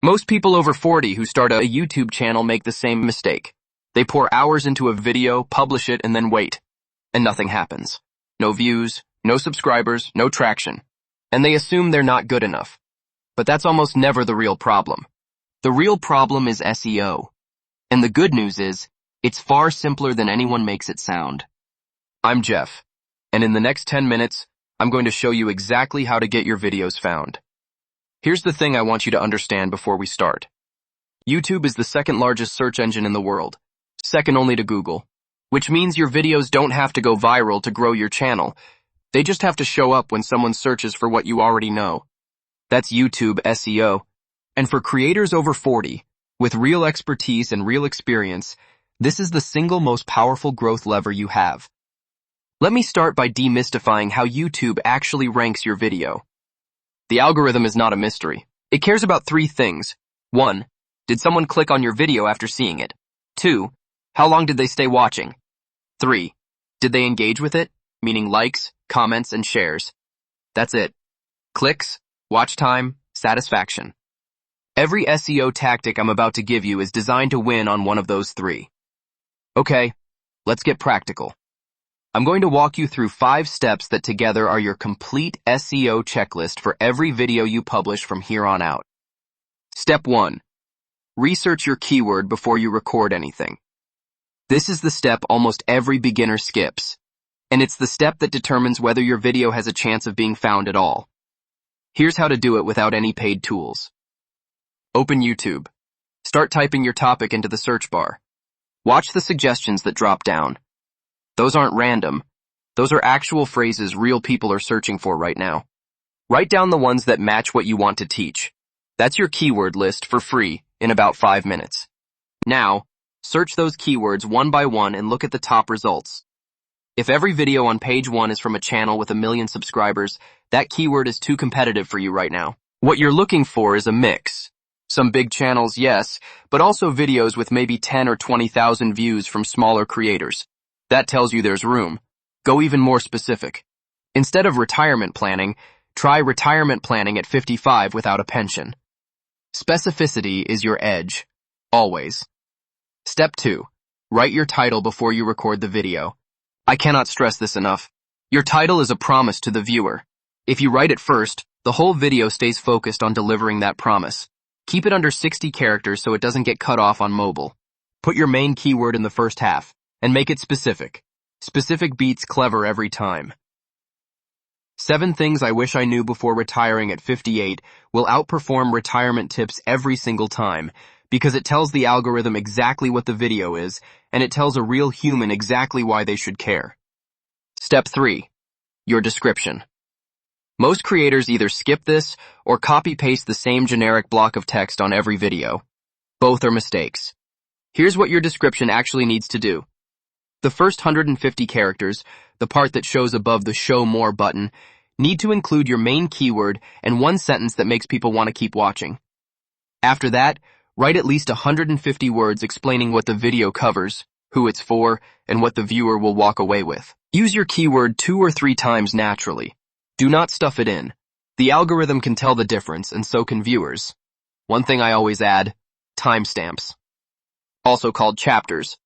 Most people over 40 who start a YouTube channel make the same mistake. They pour hours into a video, publish it, and then wait. And nothing happens. No views, no subscribers, no traction. And they assume they're not good enough. But that's almost never the real problem. The real problem is SEO. And the good news is, it's far simpler than anyone makes it sound. I'm Jeff, and in the next 10 minutes, I'm going to show you exactly how to get your videos found. Here's the thing I want you to understand before we start. YouTube is the second largest search engine in the world, second only to Google, which means your videos don't have to go viral to grow your channel. They just have to show up when someone searches for what you already know. That's YouTube SEO. And for creators over 40, with real expertise and real experience, this is the single most powerful growth lever you have. Let me start by demystifying how YouTube actually ranks your video. The algorithm is not a mystery. It cares about three things. 1. Did someone click on your video after seeing it? 2. How long did they stay watching? 3. Did they engage with it? Meaning likes, comments, and shares. That's it. Clicks, watch time, satisfaction. Every SEO tactic I'm about to give you is designed to win on one of those three. Okay, let's get practical. I'm going to walk you through 5 steps that together are your complete SEO checklist for every video you publish from here on out. Step 1. Research your keyword before you record anything. This is the step almost every beginner skips, and it's the step that determines whether your video has a chance of being found at all. Here's how to do it without any paid tools. Open YouTube. Start typing your topic into the search bar. Watch the suggestions that drop down. Those aren't random. Those are actual phrases real people are searching for right now. Write down the ones that match what you want to teach. That's your keyword list for free in about 5 minutes. Now, search those keywords one by one and look at the top results. If every video on page 1 is from a channel with 1 million subscribers, that keyword is too competitive for you right now. What you're looking for is a mix. Some big channels, yes, but also videos with maybe 10 or 20,000 views from smaller creators. That tells you there's room. Go even more specific. Instead of retirement planning, try retirement planning at 55 without a pension. Specificity is your edge. Always. Step 2. Write your title before you record the video. I cannot stress this enough. Your title is a promise to the viewer. If you write it first, the whole video stays focused on delivering that promise. Keep it under 60 characters so it doesn't get cut off on mobile. Put your main keyword in the first half. And make it specific. Specific beats clever every time. 7 things I wish I knew before retiring at 58 will outperform retirement tips every single time, because it tells the algorithm exactly what the video is, and it tells a real human exactly why they should care. Step 3. Your description. Most creators either skip this or copy-paste the same generic block of text on every video. Both are mistakes. Here's what your description actually needs to do. The first 150 characters, the part that shows above the Show More button, need to include your main keyword and one sentence that makes people want to keep watching. After that, write at least 150 words explaining what the video covers, who it's for, and what the viewer will walk away with. Use your keyword 2 or 3 times naturally. Do not stuff it in. The algorithm can tell the difference, and so can viewers. One thing I always add, timestamps. Also called chapters.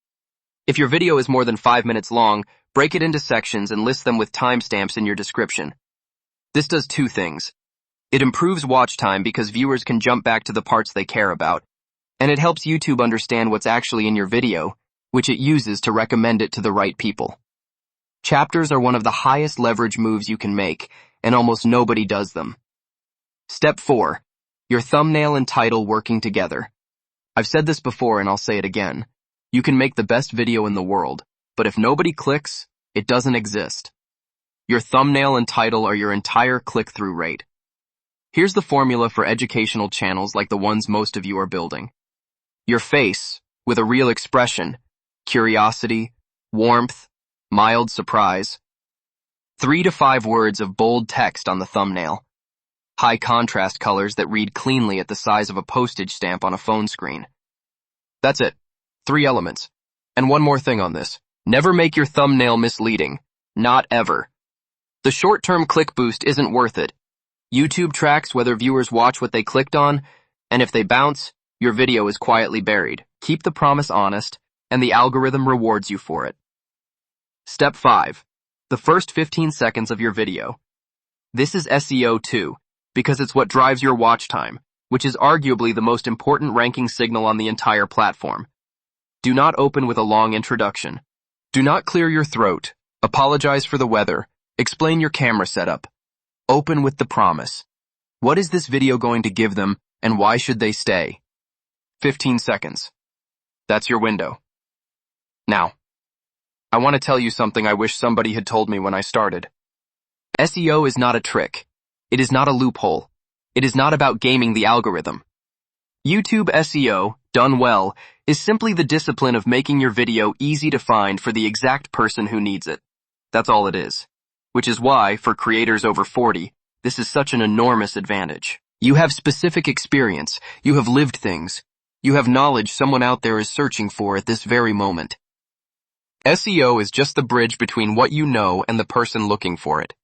If your video is more than 5 minutes long, break it into sections and list them with timestamps in your description. This does 2 things. It improves watch time because viewers can jump back to the parts they care about, and it helps YouTube understand what's actually in your video, which it uses to recommend it to the right people. Chapters are one of the highest leverage moves you can make, and almost nobody does them. Step 4. Your thumbnail and title working together. I've said this before and I'll say it again. You can make the best video in the world, but if nobody clicks, it doesn't exist. Your thumbnail and title are your entire click-through rate. Here's the formula for educational channels like the ones most of you are building. Your face, with a real expression, curiosity, warmth, mild surprise. 3 to 5 words of bold text on the thumbnail. High contrast colors that read cleanly at the size of a postage stamp on a phone screen. That's it. 3 elements. And one more thing on this. Never make your thumbnail misleading. Not ever. The short-term click boost isn't worth it. YouTube tracks whether viewers watch what they clicked on, And if they bounce, your video is quietly buried. Keep the promise honest, and the algorithm rewards you for it. Step 5. The first 15 seconds of your video. This is SEO too, because it's what drives your watch time, which is arguably the most important ranking signal on the entire platform. Do not open with a long introduction. Do not clear your throat, apologize for the weather, explain your camera setup. Open with the promise. What is this video going to give them, and why should they stay? 15 seconds. That's your window. Now, I want to tell you something I wish somebody had told me when I started. SEO is not a trick. It is not a loophole. It is not about gaming the algorithm. YouTube SEO, done well, is simply the discipline of making your video easy to find for the exact person who needs it. That's all it is. Which is why, for creators over 40, this is such an enormous advantage. You have specific experience, you have lived things, you have knowledge someone out there is searching for at this very moment. SEO is just the bridge between what you know and the person looking for it.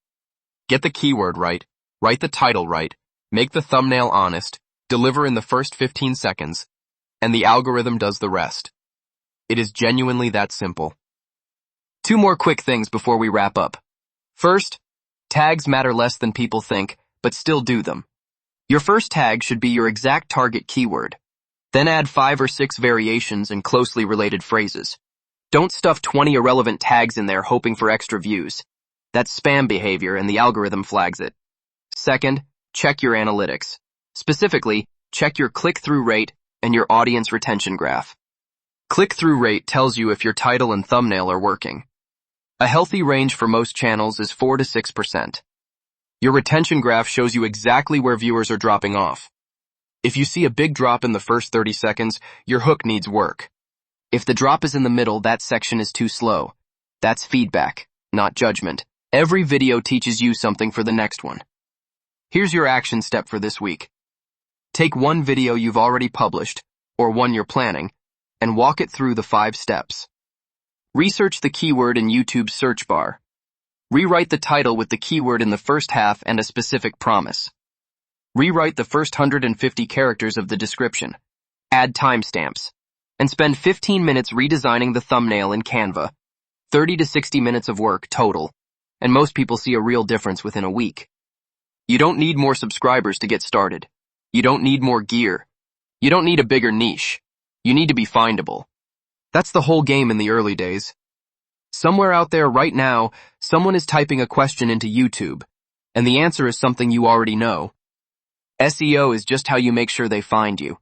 Get the keyword right, write the title right, make the thumbnail honest, deliver in the first 15 seconds, and the algorithm does the rest. It is genuinely that simple. 2 more quick things before we wrap up. First, tags matter less than people think, but still do them. Your first tag should be your exact target keyword. Then add 5 or 6 variations and closely related phrases. Don't stuff 20 irrelevant tags in there hoping for extra views. That's spam behavior and the algorithm flags it. Second, check your analytics. Specifically, check your click-through rate and your audience retention graph. Click-through rate tells you if your title and thumbnail are working. A healthy range for most channels is 4 to 6%. Your retention graph shows you exactly where viewers are dropping off. If you see a big drop in the first 30 seconds, your hook needs work. If the drop is in the middle, that section is too slow. That's feedback, not judgment. Every video teaches you something for the next one. Here's your action step for this week. Take one video you've already published, or one you're planning, and walk it through the 5 steps. Research the keyword in YouTube's search bar. Rewrite the title with the keyword in the first half and a specific promise. Rewrite the first 150 characters of the description. Add timestamps. And spend 15 minutes redesigning the thumbnail in Canva. 30 to 60 minutes of work total. And most people see a real difference within a week. You don't need more subscribers to get started. You don't need more gear. You don't need a bigger niche. You need to be findable. That's the whole game in the early days. Somewhere out there right now, someone is typing a question into YouTube, and the answer is something you already know. SEO is just how you make sure they find you.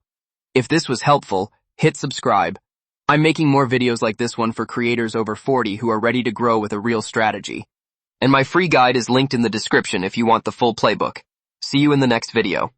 If this was helpful, hit subscribe. I'm making more videos like this one for creators over 40 who are ready to grow with a real strategy. And my free guide is linked in the description if you want the full playbook. See you in the next video.